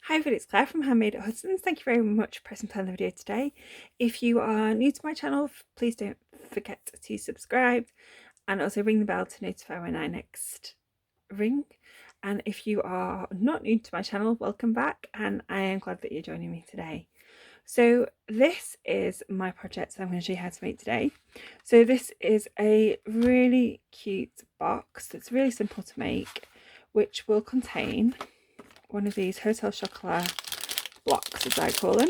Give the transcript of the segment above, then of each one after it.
Hi everybody, it's Claire from Handmade at Hudson's. Thank you very much for pressing play on the video today. If you are new to my channel, please don't forget to subscribe and also ring the bell to notify when I next ring. And if you are not new to my channel, welcome back, and I am glad that you're joining me today. So this is my project that I'm going to show you how to make today. So this is a really cute box that's really simple to make, which will contain one of these Hotel Chocolat blocks, as I call them.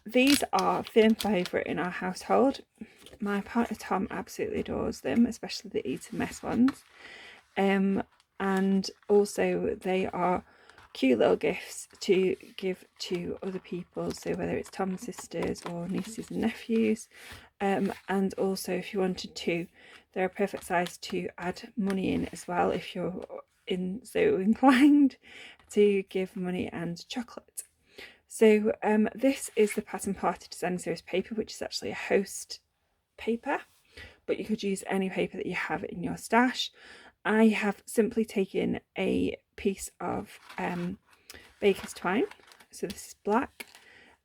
These are firm favourite in our household. My partner Tom absolutely adores them, especially the Eat and Mess ones. And also they are cute little gifts to give to other people, so whether it's Tom's sisters or nieces and nephews. And also, if you wanted to, they're a perfect size to add money in as well, if you're so inclined to give money and chocolate. So this is the Pattern Party Design Series paper, which is actually a host paper, but you could use any paper that you have in your stash. I have simply taken a piece of baker's twine, so this is black,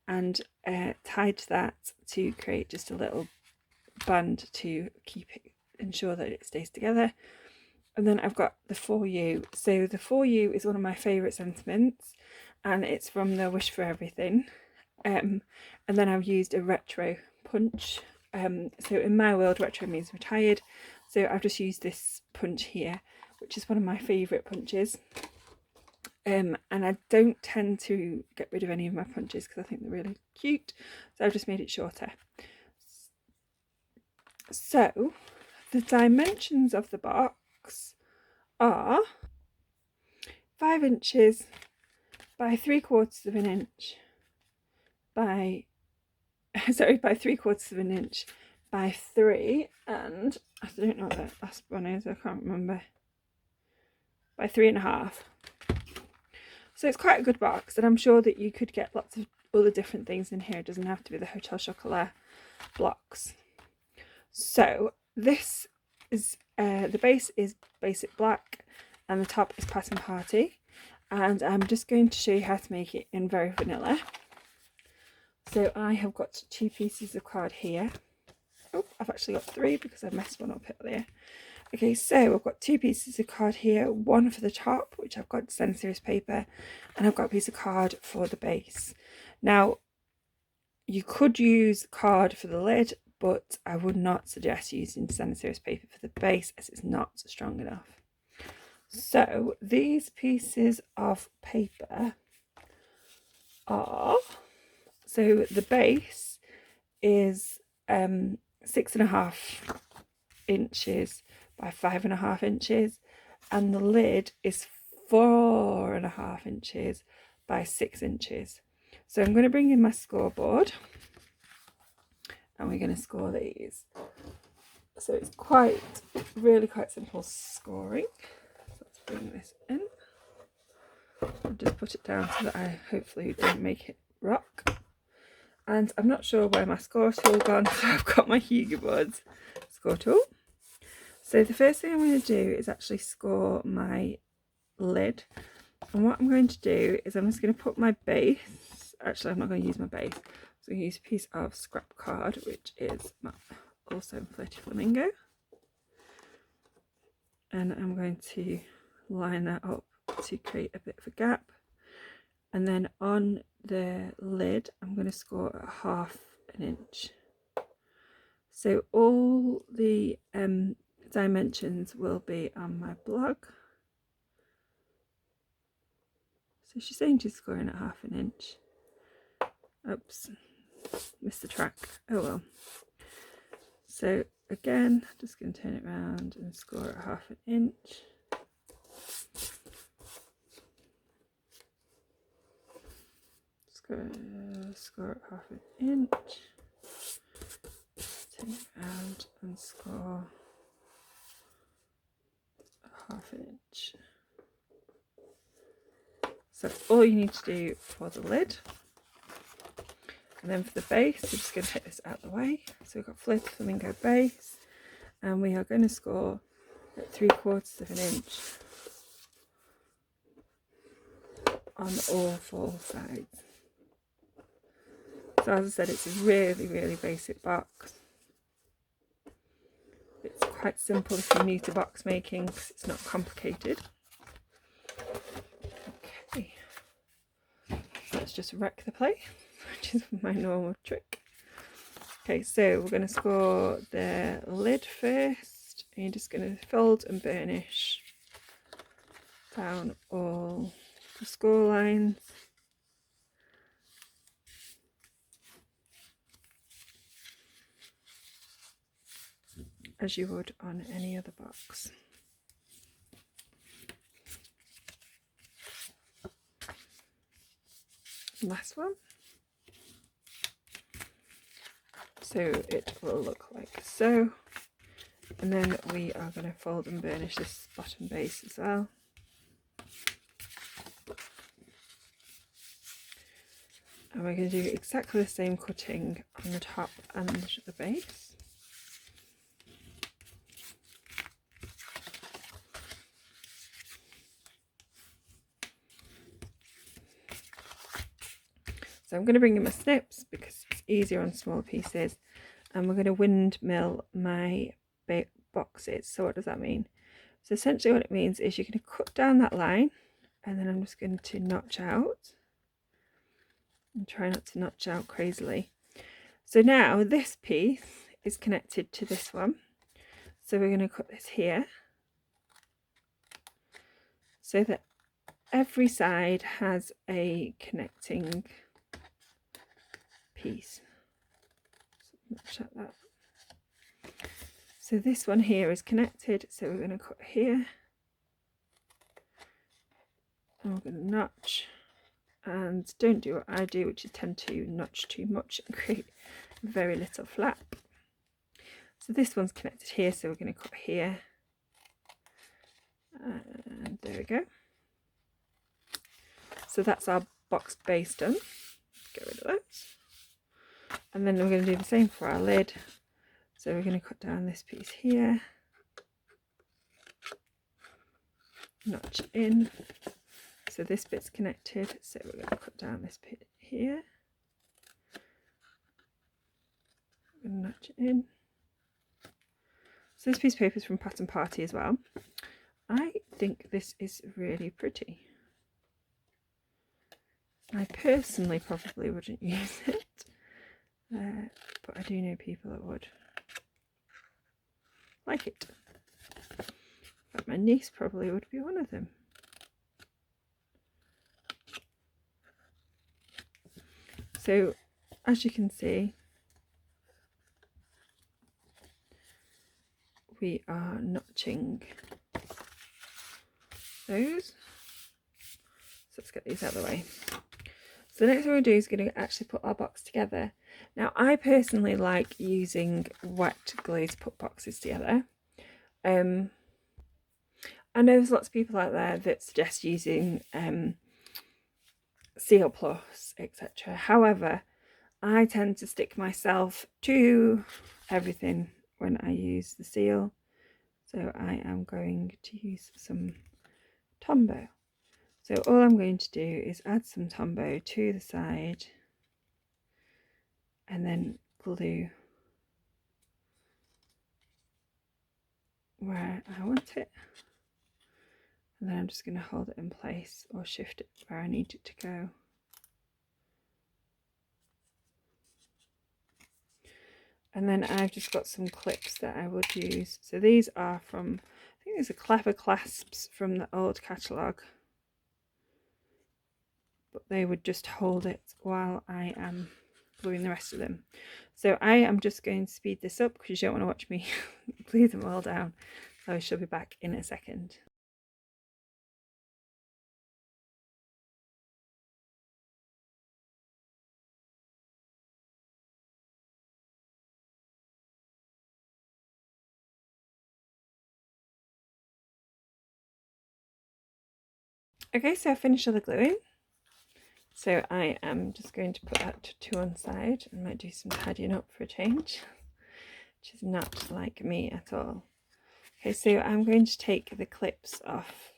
and tied that to create just a little band to ensure that it stays together. And then I've got the For You. So the For You is one of my favourite sentiments, and it's from the Wish for Everything. And then I've used a retro punch. So in my world, retro means retired. So I've just used this punch here, which is one of my favourite punches. And I don't tend to get rid of any of my punches because I think they're really cute. So I've just made it shorter. So the dimensions of the box are 5 inches by 3/4 of an inch by 3/4 of an inch by 3, and I don't know what that last one is, I can't remember, by 3.5. So it's quite a good box, and I'm sure that you could get lots of other different things in here. It doesn't have to be the Hotel Chocolat blocks. So this is the base is basic black and the top is Pattern Party, and I'm just going to show you how to make it in very vanilla. So I have got 2 pieces of card here. Oh, I've actually got 3 because I messed one up there. Okay, so I've got 2 pieces of card here, one for the top, which I've got Design Series paper, and I've got a piece of card for the base. Now, you could use card for the lid, but I would not suggest using Design Series paper for the base as it's not strong enough. So these pieces of paper are, so the base is 6.5 inches by 5.5 inches, and the lid is 4.5 inches by 6 inches. So I'm going to bring in my scoreboard and we're going to score these. So it's really quite simple scoring. So let's bring this in. I'll just put it down so that I hopefully don't make it rock. And I'm not sure where my score tool gone, so I've got my Hugo boards score tool. So the first thing I'm going to do is actually score my lid. And what I'm going to do is I'm just going to put my base, actually I'm not going to use my base, so I'm going to use a piece of scrap card, which is also Flirty Flamingo. And I'm going to line that up to create a bit of a gap. And then on the lid, I'm going to score at 1/2 inch. So all the dimensions will be on my blog. So she's saying she's scoring at 1/2 inch. Oops, missed the track. Oh well. So again, just going to turn it around and score at 1/2 inch. Score at 1/2 inch. Turn it around and score at 1/2 inch. So that's all you need to do for the lid. And then for the base, we're just going to take this out of the way. So we've got Flirty Flamingo base, and we are going to score at 3/4 of an inch. on all 4 sides. So as I said, it's a really, really basic box. It's quite simple if you're new to box making because it's not complicated. Okay, let's just wreck the plate, which is my normal trick. Okay, so we're going to score the lid first, and you're just going to fold and burnish down all the score lines. As you would on any other box. Last one. So it will look like so. And then we are going to fold and burnish this bottom base as well. And we're going to do exactly the same cutting on the top and the base. So I'm going to bring in my snips because it's easier on small pieces, and we're going to windmill my boxes. So what does that mean? So essentially what it means is you're going to cut down that line, and then I'm just going to notch out and try not to notch out crazily. So now this piece is connected to this one, so we're going to cut this here so that every side has a connecting piece. Shut that. So this one here is connected, so we're going to cut here, and we're going to notch, and don't do what I do, which is tend to notch too much and create very little flap. So this one's connected here, so we're going to cut here, and there we go. So that's our box base done. Get rid of those. And then we're going to do the same for our lid. So we're going to cut down this piece here, notch in. So this bit's connected, so we're going to cut down this bit here. We're going to notch it in. So this piece of paper is from Pattern Party as well. I think this is really pretty. I personally probably wouldn't use it, but I do know people that would like it. But my niece probably would be one of them. So as you can see, we are notching those. So let's get these out of the way. So the next thing we're going to do is going to actually put our box together. Now I personally like using wet glue to put boxes together. I know there's lots of people out there that suggest using Seal Plus, etc. However, I tend to stick myself to everything when I use the seal. So I am going to use some Tombow. So all I'm going to do is add some Tombow to the side and then glue where I want it. And then I'm just going to hold it in place or shift it where I need it to go. And then I've just got some clips that I would use. So these are from, I think these are clever clasps from the old catalogue. But they would just hold it while I am gluing the rest of them. So I am just going to speed this up because you don't want to watch me glue them all down. So I shall be back in a second. Okay, so I finished all the gluing. So I am just going to put that to one side and might do some tidying up for a change, which is not like me at all. Okay, so I'm going to take the clips off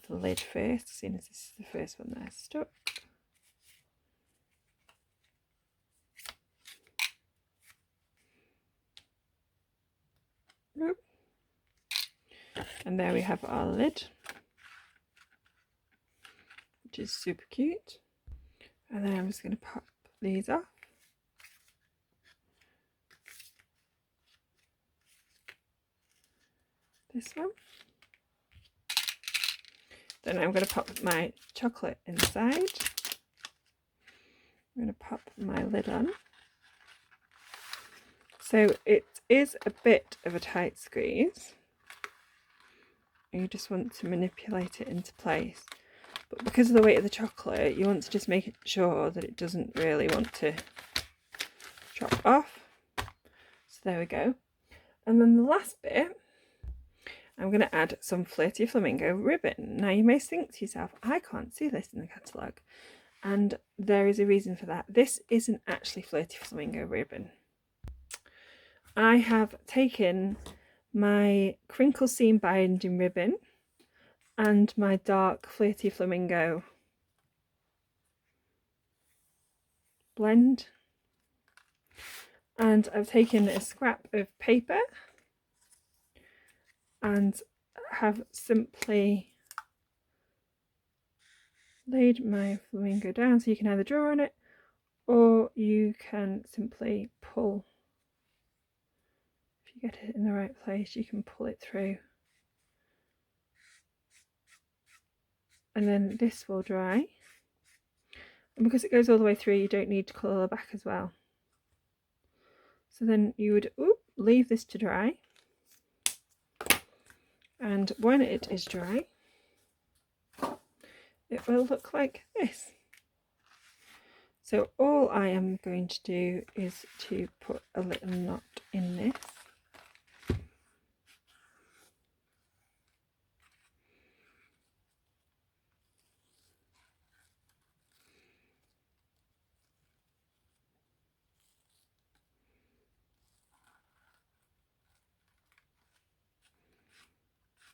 the lid first, seeing as this is the first one that I stuck. And there we have our lid, which is super cute. And then I'm just going to pop these off. This one. Then I'm going to pop my chocolate inside. I'm going to pop my lid on. So it is a bit of a tight squeeze. You just want to manipulate it into place. But because of the weight of the chocolate, you want to just make sure that it doesn't really want to drop off. So there we go. And then the last bit, I'm going to add some Flirty Flamingo ribbon. Now you may think to yourself, I can't see this in the catalogue. And there is a reason for that. This isn't actually Flirty Flamingo ribbon. I have taken my crinkle seam binding ribbon and my dark Flirty Flamingo blend, and I've taken a scrap of paper and have simply laid my flamingo down, so you can either draw on it or you can simply pull. If you get it in the right place, you can pull it through. And then this will dry. And because it goes all the way through, you don't need to colour the back as well. So then you would leave this to dry. And when it is dry, it will look like this. So all I am going to do is to put a little knot in this.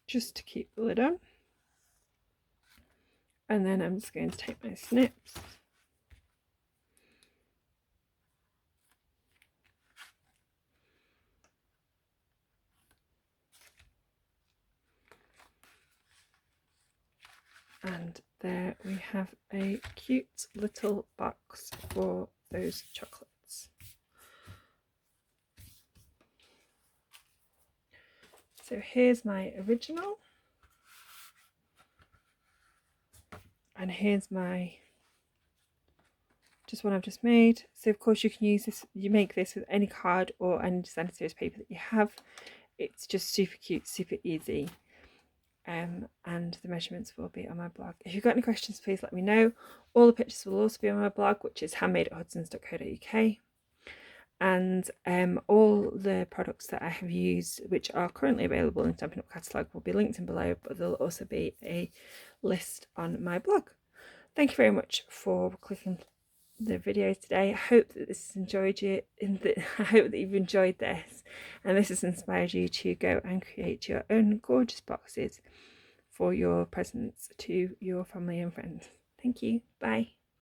Just to keep the lid on. And then I'm just going to take my snips and there we have a cute little box for those chocolates. So here's my original, and here's my one I've just made. So of course you can use this, you make this with any card or any designer series paper that you have. It's just super cute, super easy, and the measurements will be on my blog. If you've got any questions, please let me know. All the pictures will also be on my blog, which is handmade@hudsons.co.uk. And all the products that I have used, which are currently available in Stampin' Up catalogue, will be linked in below, but there'll also be a list on my blog. Thank you very much for clicking the video today. I hope that this has enjoyed you, I hope that you've enjoyed this and this has inspired you to go and create your own gorgeous boxes for your presents to your family and friends. Thank you. Bye.